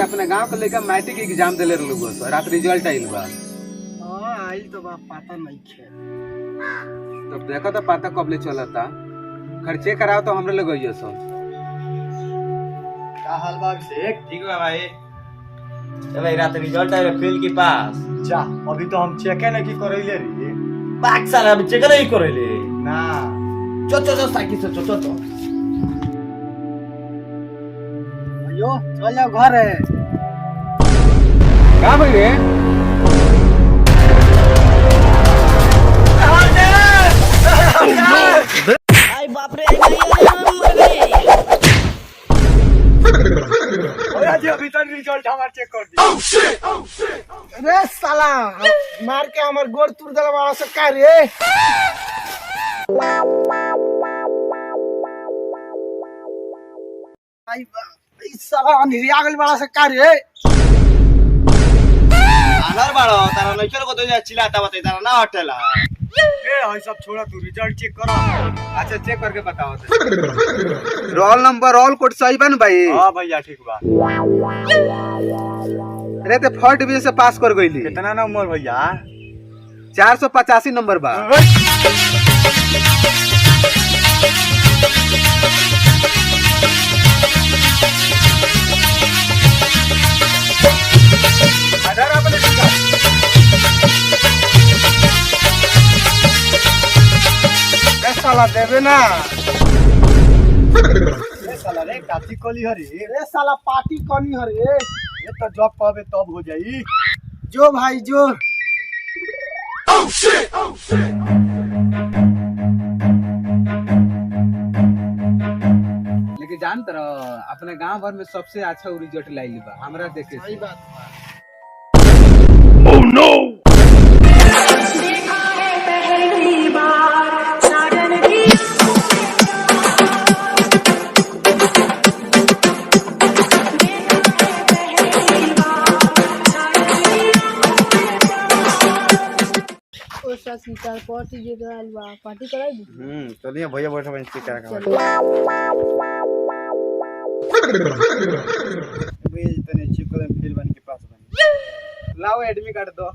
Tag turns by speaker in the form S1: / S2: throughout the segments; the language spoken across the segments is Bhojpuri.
S1: अपने गांव के लड़का मैट्रिक एग्जाम दिले रहलू बस रात रिजल्ट आइल बा।
S2: हां आइल तो बा पता नहीं खे।
S1: तब देखो तो पता कब ले चलता खर्चे कराओ तो हमरे लग गइयो सब।
S2: का हाल बा अभिषेक?
S3: ठीक बा भाई। चल रात रिजल्ट आइल फेल के पास।
S2: जा अभी तो हम चेक नहीं करैले रे।
S3: बाक साला अभी चेक नहीं करैले
S2: ना
S3: चो साइकिल से चो
S2: अयो चल जाओ घर है।
S1: का भाई रे
S4: आई बाप रे मर गए।
S2: ओए जी अभी तक रिजल्ट हमार चेक कर दी। अरे साला मार के हमार गोड़ तुर देला वाला से का रे। आई ई साला निरिया गल वाला से का रे।
S3: आधार बाड़ो तारा नइखर को तो चिल्लाता बते तारा ना हटेला।
S2: ए हई सब छोड़ा तू रिजल्ट चेक कर।
S1: अच्छा चेक करके बताओ रोल नंबर रोल कोड सही बा न भाई?
S2: हां भैया ठीक बा।
S1: अरे ते फर्स्ट डिवीजन से पास कर गइली।
S2: कितना नंबर भैया?
S1: 485 नंबर बा।
S2: आधार अपने दिखा। ए साला देबे ना। ए साला रे काची कोली हरी। ए साला पार्टी कोनी हरी। ये तो जॉब पावे तब हो जाई। जो भाई जो।
S1: लेकिन जानत रह अपने गांव भर में सबसे अच्छा रिजल्ट लाइल बा हमरा देखे
S2: सही
S1: से।
S2: बात बा।
S5: पार्टी जे कराइल बा पार्टी कराई दी।
S3: चलिए भैया बैठो बन चेक करा के।
S2: भैया तने चेक कर फेल बन के पास बन।
S1: लाओ एडमिट कार्ड दो।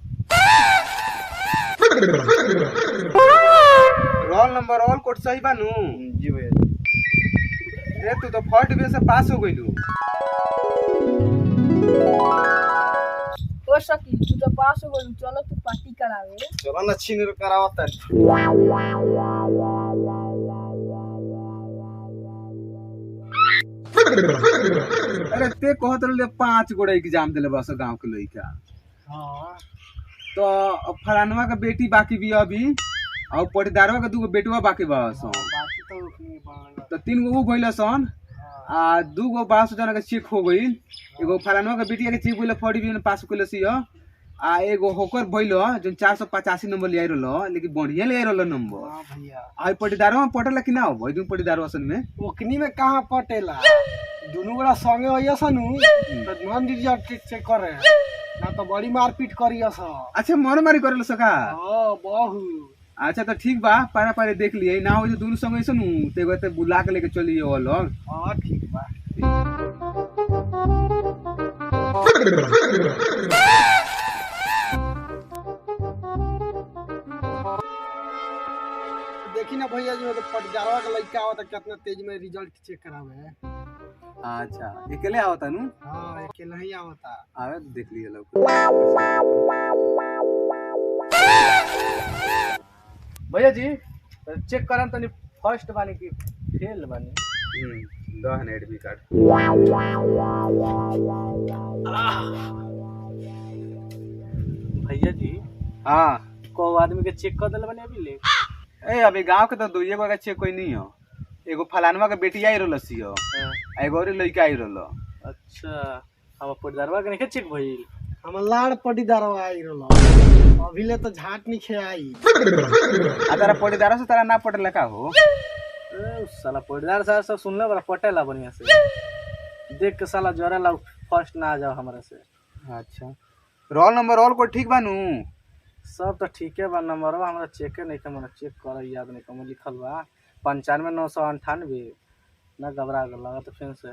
S1: रोल नंबर रोल कोड सही बा नु?
S2: जी भैया।
S1: रे तू तो फर्स्ट डिवीजन से पास हो गइलू।
S5: ओ सकी तू तो पास हो गइल चलो तू पार्टी करावे।
S3: चलो ना छीन करावत।
S1: अरे ते कहत रहले 5 गोड़ा एग्जाम देले बस गांव के लइका।
S2: हां
S1: तो फलानवा के बेटी बाकी भी अभी और पटीदारवा के 2 गो बेटवा बाकी बस।
S2: बाकी तो नहीं बा।
S1: तो 3 गो भइल सन आ 2 गो 12 जना के चेक हो गइल। एगो फलानवा के बेटिया के चेक भइल फर्स्ट डिवीजन पास कइले सियो आ एगो होकर भइल जो 485 नंबर ले रहलो लेकिन बढ़िया ले रहलो नंबर।
S2: हां भैया।
S1: आ पटीदारवा में पटल कि ना हो भाई? 2 पटीदारवा सन में
S2: ओकनी में कहां पटेला। दोनों गोड़ा संगे होइया सनु तो नॉन रिजल्ट चेक करे ना तो बड़ी मारपीट करिया स।
S1: अच्छा मन मारी करल सका।
S2: हां बहु।
S1: अच्छा तो ठीक बा पारा पारे देख लिए ना हो जो दोनों संगे सनु ते गते बुला के लेके चलिए वो लोग।
S2: हां ठीक बा। देखी ना भैया जो पटजारवा का लड़का आवता कितना तेज में रिजल्ट चेक करावे।
S1: अच्छा अकेले आवता नु?
S2: हां अकेला ही आवता।
S1: आवे तो देख लिए लोग।
S2: भैया जी चेक करन तनी फर्स्ट बानी की फेल बानी।
S1: दहन एडमिट कार्ड।
S2: भैया जी
S1: हां
S2: को आदमी के चेक कर देले बानी अभी ले।
S1: ए अभी गांव के तो दुइये गो के चेक कोई नहीं हो। एगो फलानवा के बेटी आई रहल सियो आ एगो और लड़का आई रहल।
S2: अच्छा हम पटदारवा के नहीं चेक भइल। हम लाड़ पटीदारवा आई रहल। अभी ले तो झाट नहीं खे आई।
S1: आ तारा पटीदार से तारा ना पटल का हो?
S2: ए साला पटीदार साहब सब सुनले बड़ा पटेला बढ़िया से। देख के साला जरा फर्स्ट ना आ जाओ हमरा से।
S1: अच्छा रोल नंबर रोल कोड ठीक बा नु?
S2: सब तो ठीक है बा नंबरवा हमरा चेक नहीं कर हमरा चेक कर याद नहीं कर लिखल बा 95,998 ना घबरा गल लगा तो फिर से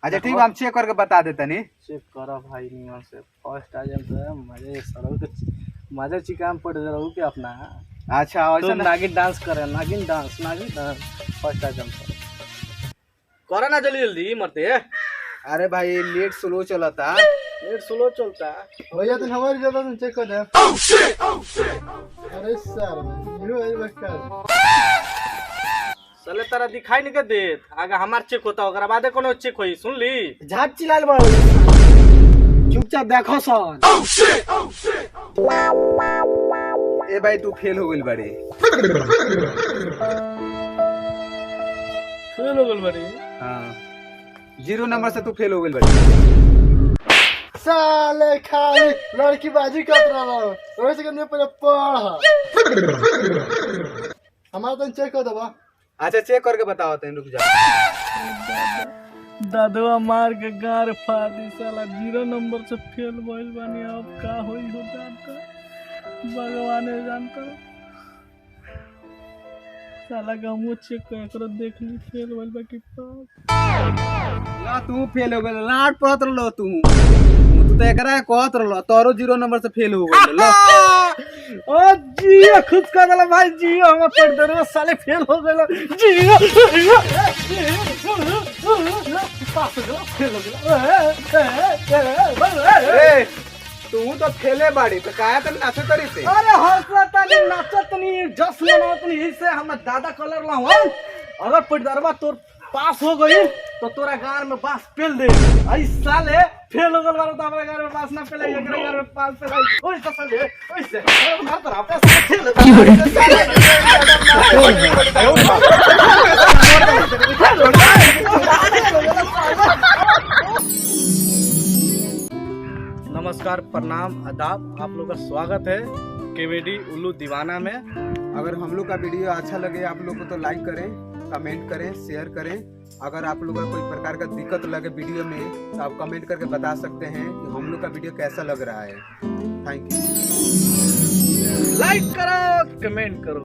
S1: अच्छा ठीक है, हम चेक करके बता देते नहीं।
S2: चेक करो भाई नियम से फर्स्ट आ जाए तो मजे सरो के मजे चिकाम पड़ रहू के अपना
S1: अच्छा
S2: तो
S1: ऐसा
S2: नागिन डांस करे नागिन डांस फर्स्ट आ जाए करा ना जल्दी जल्दी मरते
S1: अरे भाई नेट स्लो चलता।
S2: नेट स्लो चलता
S6: भैया तो हमारी जगह से चेक कर दे। अरे सर ये है बक्का
S2: चले तारा दिखाई नहीं के देत आगे हमार चेक होता ओकरा बादे कोनो चेक होई सुन ली
S6: झाट चिल्लाल बा चुपचाप देखो सन।
S1: ए भाई तू फेल हो गइल बारे।
S2: फेल हो गइल बारी
S1: हाँ 0 नंबर से तू फेल हो गइल बारे।
S6: साले खाली लड़की बाजी कर रहा रोज के ने पहले पढ़ हमारा तो चेक कर दबा।
S1: अच्छा चेक करके बताओ तैन, रुक जा।
S2: दादवा मार के गार फाड़ दी साला 0 नंबर से फेल भइल बानी अब का होई हो जानता भगवान जानता साला गामो चेक कर करो देख ली फेल भइल बा कि पास
S1: ला तू फेल हो गइल लाट पड़त रहलो तू तो एकरा कहत रहलो तोरो 0 नंबर से फेल हो गइल ला।
S2: ओ जियो खुद का वाला भाई जियो हम पढ़ दरो साले फेल हो गइल जियो पास हो गया फेल हो गया
S1: ए तू तो फेले बाड़ी तो काया तन नाचे तरी से।
S2: अरे हौसला तनी नाचत नहीं जस मनावत नहीं इससे हम दादा कलर ला हूं अगर पढ़दरवा तोर पास हो गई तो तोरा गार में बास पेल दे आई साले फेल हो गल बारो तो हमरा गार में बास ना पेले एकरा गार में पास पेलाई ओइ साले ओइ से मार तर आपे फेल नमस्कार प्रणाम आदाब आप लोग का स्वागत है केवीडी उल्लू दीवाना में।
S1: अगर हम लोग का वीडियो अच्छा लगे आप लोग को तो लाइक करें, कमेंट करें, शेयर करें। अगर आप लोग का कोई प्रकार का दिक्कत लगे वीडियो में तो आप कमेंट करके बता सकते हैं कि हम लोग का वीडियो कैसा लग रहा है। Thank you.
S2: लाइक करो कमेंट करो।